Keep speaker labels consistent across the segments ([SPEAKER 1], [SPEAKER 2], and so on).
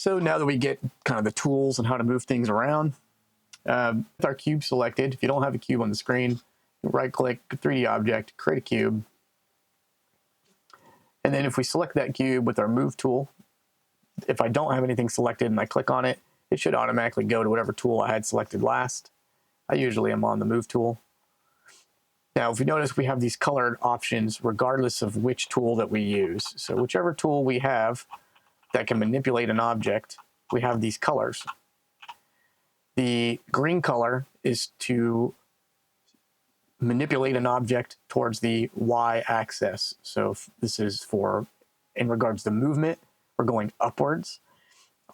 [SPEAKER 1] So now that we get kind of the tools and how to move things around, with our cube selected, if you don't have a cube on the screen, right click, 3D object, create a cube. And then if we select that cube with our move tool, if I don't have anything selected and I click on it, it should automatically go to whatever tool I had selected last. I usually am on the move tool. Now, if you notice, we have these colored options regardless of which tool that we use. So whichever tool we have that can manipulate an object, we have these colors. The green color is to manipulate an object towards the y-axis. So this is for, in regards to movement, we're going upwards.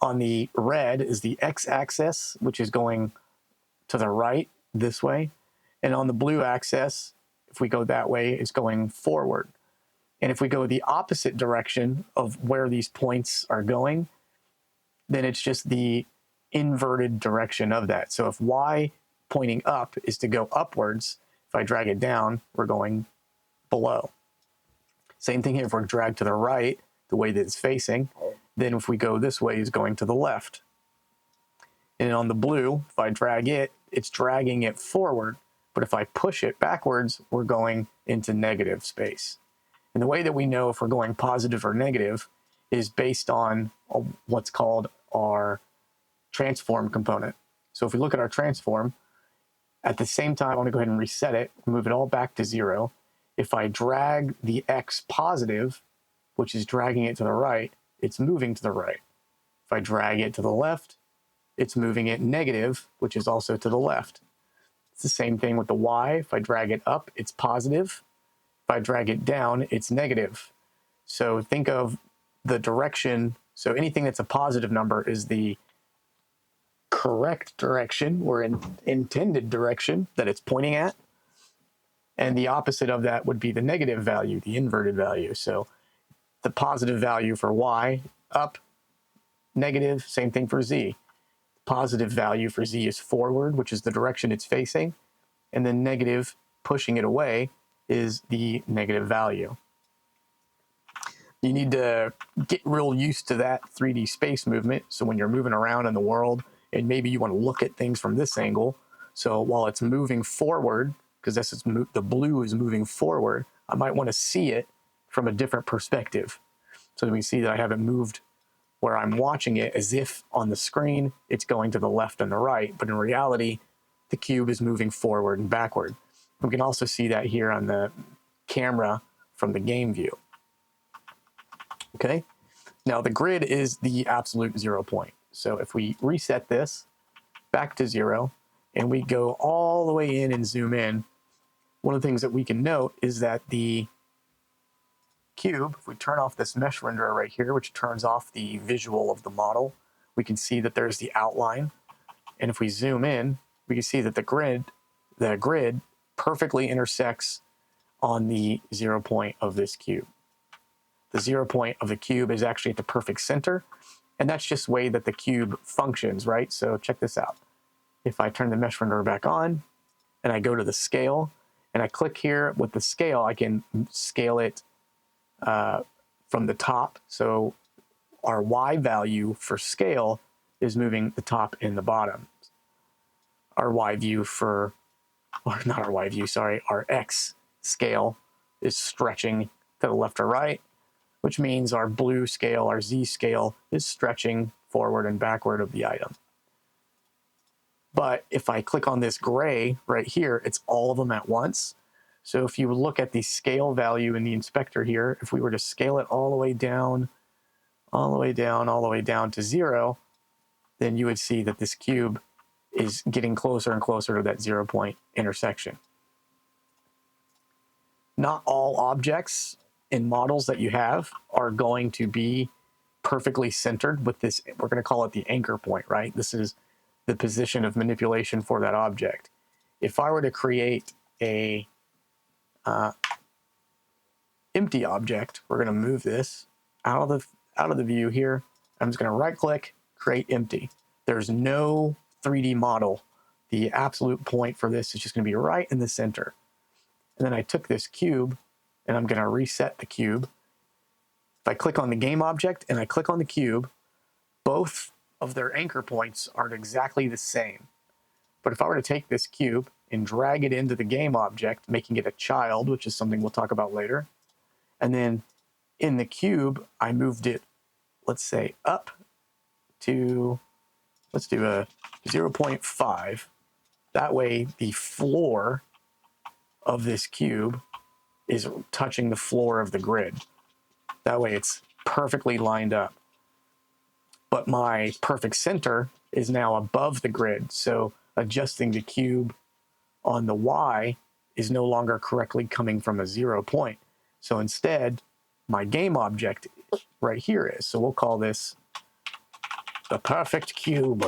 [SPEAKER 1] On the red is the x-axis, which is going to the right this way. And on the blue axis, if we go that way, it's going forward. And if we go the opposite direction of where these points are going, then it's just the inverted direction of that. So if y pointing up is to go upwards, if I drag it down, we're going below. Same thing here, if we're dragged to the right, the way that it's facing, then if we go this way, it's going to the left. And on the blue, if I drag it, it's dragging it forward. But if I push it backwards, we're going into negative space. And the way that we know if we're going positive or negative is based on what's called our transform component. So if we look at our transform, at the same time, I want to go ahead and reset it, move it all back to 0. If I drag the x positive, which is dragging it to the right, it's moving to the right. If I drag it to the left, it's moving it negative, which is also to the left. It's the same thing with the y. If I drag it up, it's positive. If I drag it down, it's negative. So think of the direction. So anything that's a positive number is the correct direction or intended direction that it's pointing at. And the opposite of that would be the negative value, the inverted value. So the positive value for y, up, negative, same thing for z. Positive value for z is forward, which is the direction it's facing, and then negative, pushing it away, is the negative value. You need to get real used to that 3D space movement. So when you're moving around in the world, and maybe you want to look at things from this angle, so while it's moving forward, because this is the blue is moving forward, I might want to see it from a different perspective. So we see that I haven't moved where I'm watching it as if on the screen it's going to the left and the right, but in reality, the cube is moving forward and backward. We can also see that here on the camera from the game view. Okay, now the grid is the absolute 0 point. So if we reset this back to 0 and we go all the way in and zoom in, one of the things that we can note is that the cube, if we turn off this mesh renderer right here, which turns off the visual of the model, we can see that there's the outline. And if we zoom in, we can see that the grid perfectly intersects on the 0 point of this cube. The 0 point of the cube is actually at the perfect center, and that's just the way that the cube functions, right? So check this out. If I turn the mesh renderer back on, and I go to the scale, and I click here with the scale, I can scale it from the top. So our y value for scale is moving the top and the bottom. Our y view for, or not our y view, sorry, our x scale is stretching to the left or right, which means our blue scale, our z scale, is stretching forward and backward of the item. But if I click on this gray right here, it's all of them at once. So if you look at the scale value in the inspector here, if we were to scale it all the way down, all the way down, all the way down to 0, then you would see that this cube is getting closer and closer to that 0 point intersection. Not all objects and models that you have are going to be perfectly centered with this. We're going to call it the anchor point, right? This is the position of manipulation for that object. If I were to create a empty object, we're going to move this out of the view here. I'm just going to right click, create empty. There's no 3D model. The absolute point for this is just going to be right in the center. And then I took this cube and I'm going to reset the cube. If I click on the game object and I click on the cube, both of their anchor points aren't exactly the same. But if I were to take this cube and drag it into the game object, making it a child, which is something we'll talk about later, and then in the cube, I moved it, let's say, up to, let's do a 0.5. That way, the floor of this cube is touching the floor of the grid. That way, it's perfectly lined up. But my perfect center is now above the grid, so adjusting the cube on the Y is no longer correctly coming from a 0 point. So instead, my game object right here is. So we'll call this the perfect cube.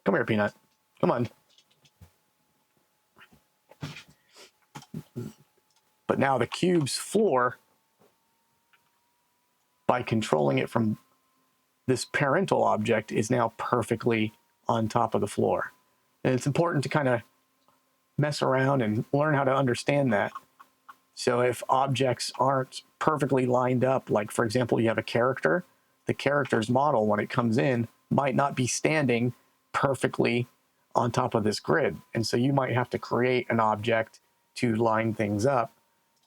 [SPEAKER 1] Come here, Peanut. Come on. But now the cube's floor, by controlling it from this parental object, is now perfectly on top of the floor. And it's important to kind of mess around and learn how to understand that. So if objects aren't perfectly lined up, like for example, you have a character, the character's model, when it comes in, might not be standing perfectly on top of this grid. And so you might have to create an object to line things up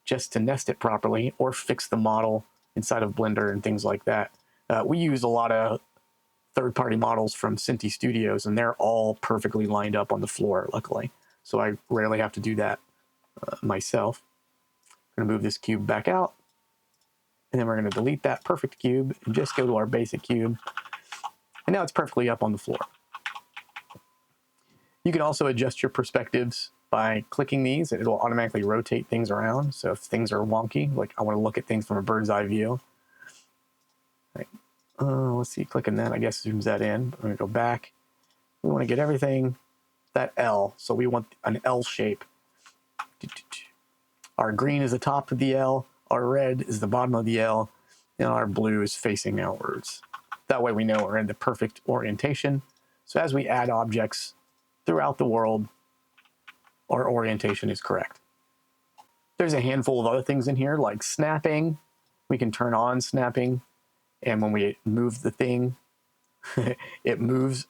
[SPEAKER 1] just to nest it properly, or fix the model inside of Blender and things like that. We use a lot of third-party models from Cinti Studios, and they're all perfectly lined up on the floor, luckily. So I rarely have to do that myself. I'm gonna move this cube back out, and then we're gonna delete that perfect cube and just go to our basic cube. And now it's perfectly up on the floor. You can also adjust your perspectives by clicking these. It will automatically rotate things around. So if things are wonky, like I want to look at things from a bird's eye view. Right. Let's see, clicking that, I guess zooms that in. I'm gonna go back. We want to get everything, that L. So we want an L shape. Our green is the top of the L, our red is the bottom of the L, and our blue is facing outwards. That way we know we're in the perfect orientation. So as we add objects throughout the world, our orientation is correct. There's a handful of other things in here, like snapping. We can turn on snapping, and when we move the thing, it moves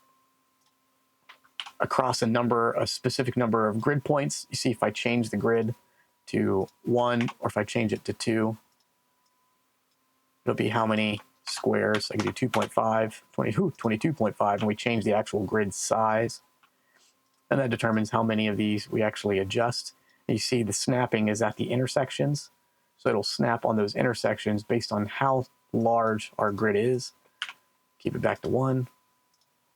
[SPEAKER 1] across a specific number of grid points. You see, if I change the grid to 1, or if I change it to 2, it'll be how many squares. I can do 2.5, 22.5, and we change the actual grid size. And that determines how many of these we actually adjust. And you see the snapping is at the intersections. So it'll snap on those intersections based on how large our grid is. Keep it back to 1.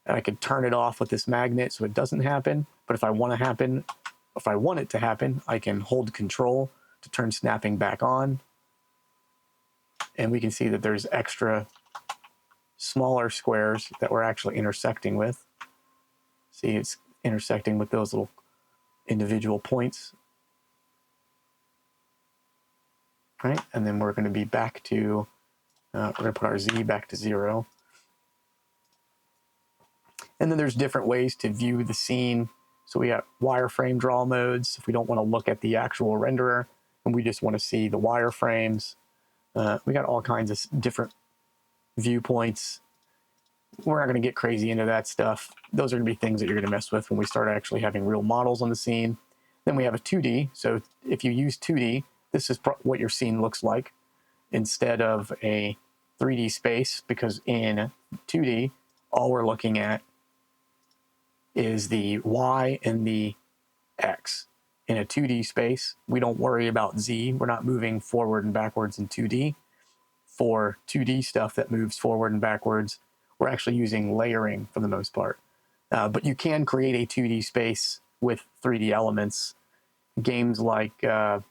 [SPEAKER 1] And I could turn it off with this magnet so it doesn't happen. But if I want it to happen, I can hold Control to turn snapping back on. And we can see that there's extra smaller squares that we're actually intersecting with. See, it's intersecting with those little individual points. Right, and then we're going to be back to, we're going to put our Z back to 0. And then there's different ways to view the scene. So we got wireframe draw modes if we don't want to look at the actual renderer and we just want to see the wireframes. We got all kinds of different viewpoints. We're not going to get crazy into that stuff. Those are going to be things that you're going to mess with when we start actually having real models on the scene. Then we have a 2D. So if you use 2D, this is what your scene looks like instead of a 3D space, because in 2D, all we're looking at is the Y and the X. In a 2D space, we don't worry about Z. We're not moving forward and backwards in 2D. For 2D stuff that moves forward and backwards, we're actually using layering for the most part. But you can create a 2D space with 3D elements. Games like, I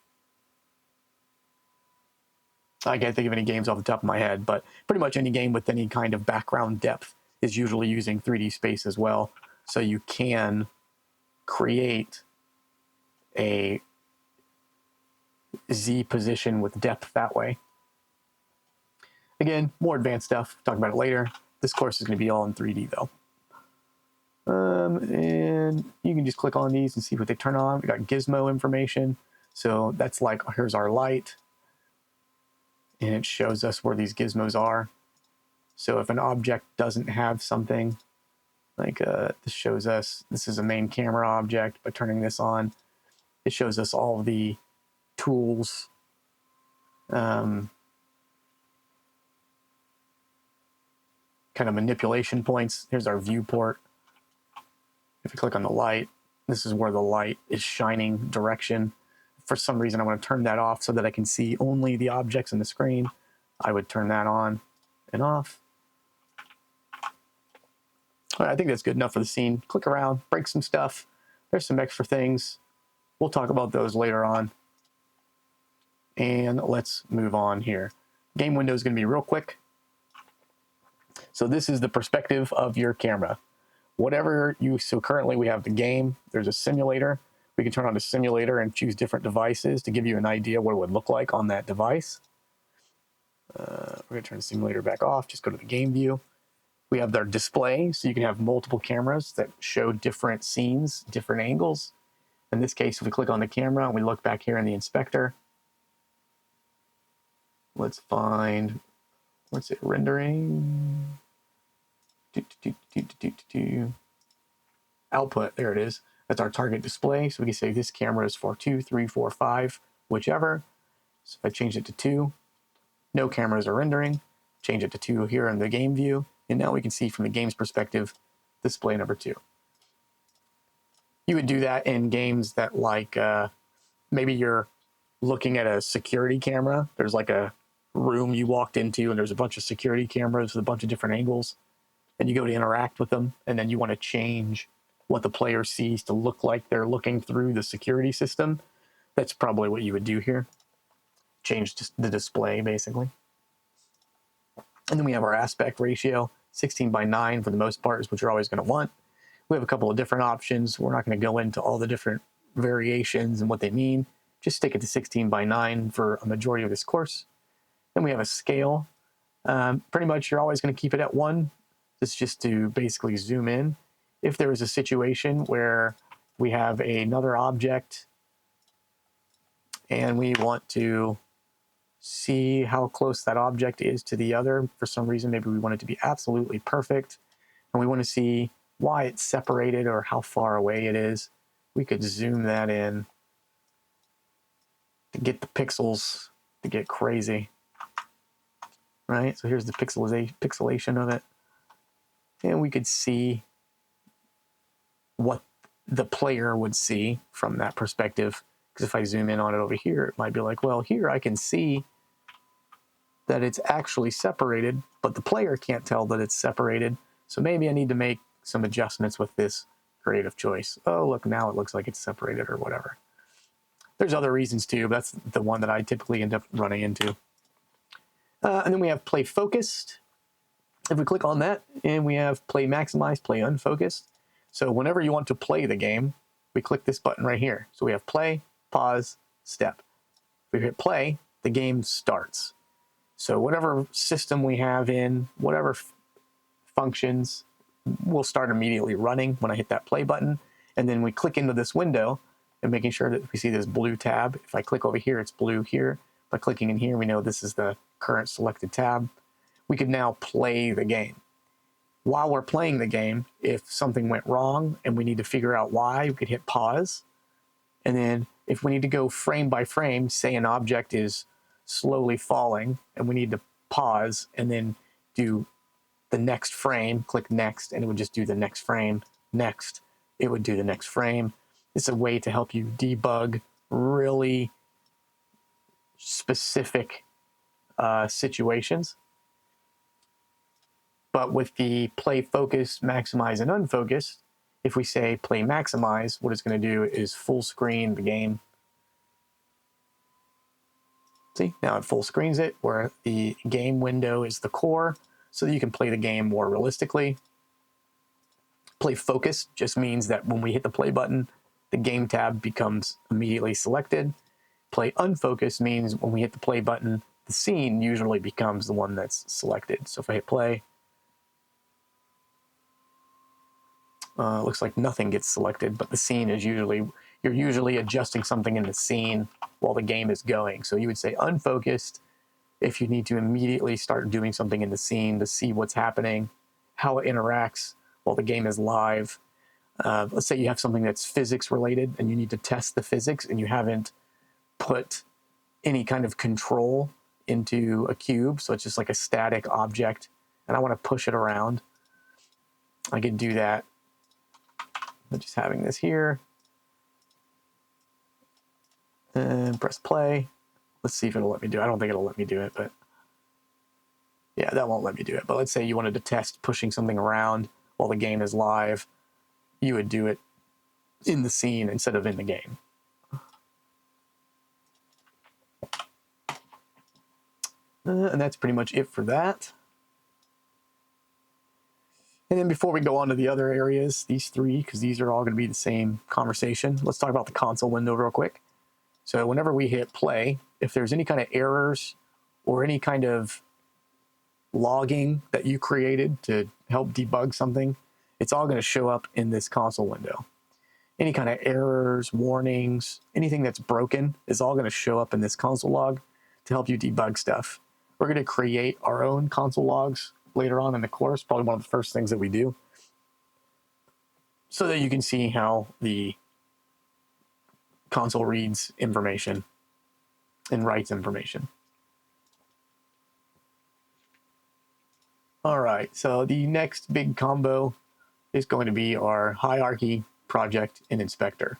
[SPEAKER 1] can't think of any games off the top of my head, but pretty much any game with any kind of background depth is usually using 3D space as well. So you can create a Z position with depth that way. Again, more advanced stuff, talk about it later. This course is going to be all in 3D though. And you can just click on these and see what they turn on. We got gizmo information. So that's like, here's our light. And it shows us where these gizmos are. So if an object doesn't have something, like this shows us, this is a main camera object. By turning this on, it shows us all of the tools. Kind of manipulation points. Here's our viewport. If you click on the light, this is where the light is shining direction. For some reason, I want to turn that off so that I can see only the objects in the screen. I would turn that on and off. All right, I think that's good enough for the scene. Click around, break some stuff. There's some extra things. We'll talk about those later on. And let's move on here. Game window is going to be real quick. So this is the perspective of your camera. Whatever you, so currently we have the game, there's a simulator. We can turn on the simulator and choose different devices to give you an idea what it would look like on that device. We're going to turn the simulator back off, just go to the game view. We have their display, so you can have multiple cameras that show different scenes, different angles. In this case, if we click on the camera and we look back here in the inspector, let's find, what's it, rendering? Output, there it is. That's our target display. So we can say this camera is for 2, 3, 4, 5, whichever. So if I change it to 2, no cameras are rendering. Change it to 2 here in the game view. And now we can see from the game's perspective, display number 2. You would do that in games that like, maybe you're looking at a security camera. There's like a room you walked into and there's a bunch of security cameras with a bunch of different angles. And you go to interact with them, and then you want to change what the player sees to look like they're looking through the security system. That's probably what you would do here. Change just the display, basically. And then we have our aspect ratio. 16:9 for the most part is what you're always going to want. We have a couple of different options. We're not going to go into all the different variations and what they mean. Just stick it to 16:9 for a majority of this course. Then we have a scale. Pretty much you're always going to keep it at 1. It's just to basically zoom in. If there is a situation where we have another object and we want to see how close that object is to the other, for some reason, maybe we want it to be absolutely perfect, and we want to see why it's separated or how far away it is, we could zoom that in to get the pixels to get crazy, right? So here's the pixelation of it. And we could see what the player would see from that perspective. Because if I zoom in on it over here, it might be like, well, here I can see that it's actually separated, but the player can't tell that it's separated. So maybe I need to make some adjustments with this creative choice. Oh, look, now it looks like it's separated or whatever. There's other reasons too, but that's the one that I typically end up running into. And then we have play focused. If we click on that, and we have play maximized, play unfocused. So whenever you want to play the game, we click this button right here. So we have play, pause, step. If we hit play, the game starts. So whatever system we have in, whatever functions, will start immediately running when I hit that play button. And then we click into this window and making sure that we see this blue tab. If I click over here, it's blue here. By clicking in here, we know this is the current selected tab. We could now play the game. While we're playing the game, if something went wrong and we need to figure out why, we could hit pause. And then if we need to go frame by frame, say an object is slowly falling and we need to pause and then do the next frame, click next, and it would just do the next frame. Next, it would do the next frame. It's a way to help you debug really specific situations. But with the play focus, maximize, and unfocus, if we say play maximize, what it's going to do is full screen the game. See, now it full screens it, where the game window is the core, so that you can play the game more realistically. Play focus just means that when we hit the play button, the game tab becomes immediately selected. Play unfocus means when we hit the play button, the scene usually becomes the one that's selected. So if I hit play, it looks like nothing gets selected, but the scene is usually, you're usually adjusting something in the scene while the game is going. So you would say unfocused if you need to immediately start doing something in the scene to see what's happening, how it interacts while the game is live. Let's say you have something that's physics related and you need to test the physics and you haven't put any kind of control into a cube, so it's just like a static object, and I want to push it around. I can do that by just having this here and press play. Let's see if it'll let me do it. I don't think it'll let me do it, but yeah, that won't let me do it. But let's say you wanted to test pushing something around while the game is live. You would do it in the scene instead of in the game. And that's pretty much it for that. And then before we go on to the other areas, these three, because these are all going to be the same conversation, let's talk about the console window real quick. So whenever we hit play, if there's any kind of errors or any kind of logging that you created to help debug something, it's all going to show up in this console window. Any kind of errors, warnings, anything that's broken is all going to show up in this console log to help you debug stuff. We're going to create our own console logs later on in the course, probably one of the first things that we do, so that you can see how the console reads information and writes information. All right, so the next big combo is going to be our hierarchy, project, and inspector.